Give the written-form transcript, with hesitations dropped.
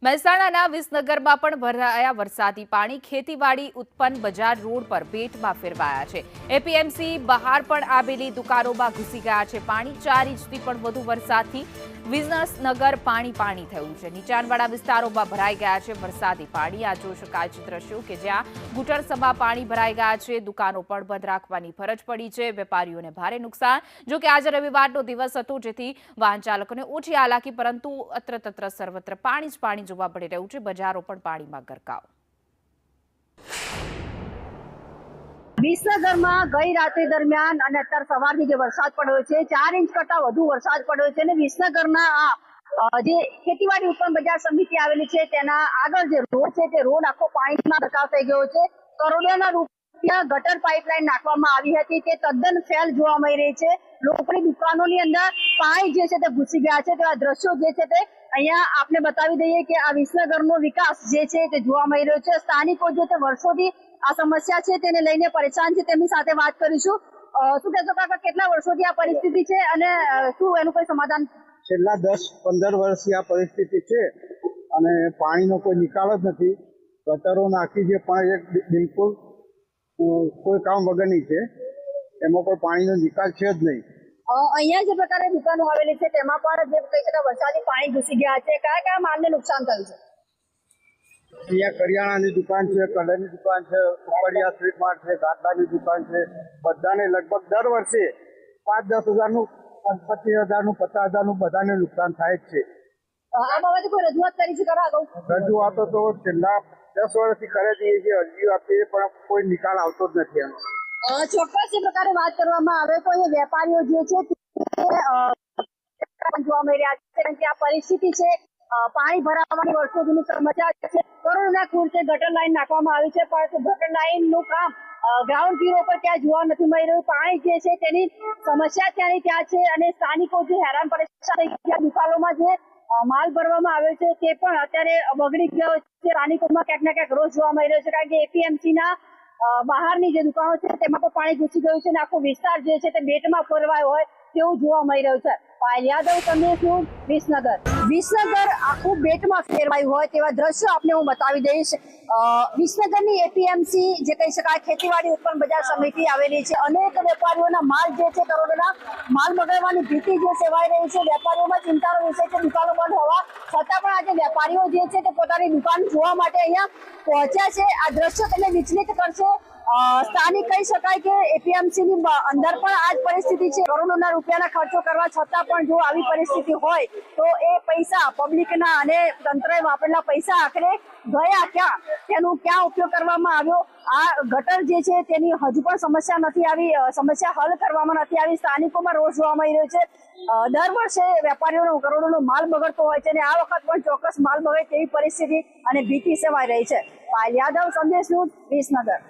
મહેસાણાના વિસનગરમાં પણ ભરાયા વરસાદી પાણી ખેતીવાડી ઉત્પન્ન બજાર રોડ પર બેટમાં ફેરવાયા છે। એપીએમસી બહાર પણ આવેલી દુકાનોમાં ઘૂસી ગયા છે પાણી। 4 ઇંચથી પણ વધુ વરસાદથી વિસનગર પાણી થયું છે। નીચાણવાળા વિસ્તારોમાં ભરાઈ ગયા છે વરસાદી પાણી। આ જોઈ શકાય છે દ્રશ્યો કે જ્યાં ઘૂંટણસમા પાણી ભરાઈ ગયા છે। દુકાનો પણ બંધ રાખવાની ફરજ પડી છે। વેપારીઓને ભારે નુકસાન। જો કે આજે રવિવારનો દિવસ હતો જેથી વાહન ચાલકોને ઓછી હાલાકી, પરંતુ અત્ર સર્વત્ર પાણી જ પાણી જોવા મળી રહ્યું છે। બજારો પણ પાણીમાં ગરકાવ। વિસનગરમાં ગઈ રાત્રિ દરમિયાન અને અત્યારે સવારથી જે વરસાદ પડ્યો છે 4 ઇંચ કરતા વધુ વરસાદ પડ્યો છે અને વિસનગરના જે ખેતીવાડી ઉત્પન્ન બજાર સમિતિ આવેલી છે તેના આગળ જે રોડ છે તે રોડ આખો પાણીમાં ગરકાવ થઈ ગયો છે। કરોડોના રૂપિયા ગટર પાઇપલાઇન નાખવામાં આવી હતી તે તદ્દન ફેલ જોવા મળી રહી છે। લોકોની દુકાનોની અંદર પાણી જે છે તે ઘૂસી ગયા છે। તેવા દ્રશ્યો જે છે તે અહીંયા આપને બતાવી દઈએ કે આ વિસનગરનો વિકાસ જે છે તે જોવા મળી રહ્યો છે। સ્થાનિકો જે તે વર્ષોથી આ સમસ્યા છે તેને લઈને પરેશાન છે। તેમની સાથે વાત કરીશું। શું કહેશો કાકા, કેટલા વર્ષોથી આ પરિસ્થિતિ છે અને શું એનું કોઈ સમાધાન? છેલ્લા 10-15 વર્ષથી આ પરિસ્થિતિ છે અને પાણીનો કોઈ નિકાલ જ નથી। ગટરો નાખી છે પણ એક બિલકુલ કોઈ કામ વગરની છે। એમાં કોઈ પાણીનો નિકાલ છે જ નહીં। અહીંયા જે પ્રકારે દુકાનો આવેલી છે તેમાં પણ જે કહી શકાય વરસાદી પાણી ઘૂસી ગયા છે। કયા માલને નુકસાન થયું છે? અહીંયા કરિયાણાની દુકાન છે, કલરની દુકાન છે, ઉપડિયા સ્ટ્રીટ માર્ટ છે, ગાટલાની દુકાન છે। બધાને લગભગ દર વર્ષે 5-10 હજારનું, 25,000નું, 50,000નું બધાને નુકસાન થાય જ છે। આ બાબતે કોઈ રજૂઆત કરી છે ખરા અગાઉ? રજૂઆતો તો છેલ્લા 10 વર્ષથી કરે છે જે અરજીઓ આપીએ પણ કોઈ નિકાલ આવતો જ નથી એનો। ચોક્કસ એ પ્રકારે વાત કરવામાં આવે તો એ વેપારીઓ જે છે જોવા મળી રહ્યા છે કારણ કે આ પરિસ્થિતિ છે પાણી ભરાવાની વર્ષો જૂની સમસ્યા છે। કરોડોના ખર્ચે ગટર લાઈન નાખવામાં આવી છે પરંતુ ગટર લાઈનનું કામ ગ્રાઉન્ડ ઝીરો પર ત્યાં જોવા નથી મળી રહ્યું। પાણી જે છે તેની સમસ્યા ત્યાંની ત્યાં છે અને સ્થાનિકો જે હેરાન પરેશાન થઈ ગયા। દુકાનોમાં જે માલ ભરવામાં આવ્યો છે તે પણ અત્યારે બગડી ગયો છે। સ્થાનિકોમાં ક્યાંક ને ક્યાંક રોષ જોવા મળી રહ્યો છે કારણ કે એપીએમસીના બહારની જે દુકાનો છે તેમાં પણ પાણી ઘૂસી ગયું છે અને આખો વિસ્તાર જે છે તે બેટમાં ફેરવાયો હોય તેવું જોવા મળી રહ્યું છે। પાયલ યાદવ, સંદેશ ન્યૂઝ, વિસનગર। વિસનગર આખું બેટમાં ફેરવાયું હોય તેવા દ્રશ્યો આપને હું બતાવી દઈશ। વિસનગરની એપીએમસી જે કહી શકાય ખેતીવાડી ઉત્પન્ન બજાર સમિતિ આવેલી છે। અનેક વેપારીઓના માલ જે છે કરોડોના માલ બગડવાની ભીતિ જે સેવાઈ રહી છે। વેપારીઓમાં ચિંતાનો વિષય છે દુકાનો બંધ હોવા છતાં પણ આજે વેપારીઓ જે છે તે પોતાની દુકાન જોવા માટે અહીંયા પહોંચ્યા છે। આ દ્રશ્યો તેને વિચલિત કરશે। સ્થાનિક કહી શકાય કે એપીએમસી ની અંદર પણ આ જ પરિસ્થિતિ છે। કરોડોના રૂપિયાના ખર્ચો કરવા છતાં પણ જો આવી પરિસ્થિતિ હોય તો એ પૈસા પબ્લિકના અને તંત્રએ વાપરેલા પૈસા આખરે ગયા ક્યાં, તેનું ક્યાં ઉપયોગ કરવામાં આવ્યો? આ ગટર જે છે તેની હજુ પણ સમસ્યા નથી આવી, સમસ્યા હલ કરવામાં નથી આવી। સ્થાનિકોમાં રોષ જોવા મળી રહ્યો છે। દર વર્ષે વેપારીઓનો કરોડોનો માલ બગડતો હોય છે અને આ વખત પણ ચોક્કસ માલ બગડે તેવી પરિસ્થિતિ અને ભીતિ સેવાઈ રહી છે। પાયલ યાદવ, સંદેશ ન્યૂઝ, વિસનગર।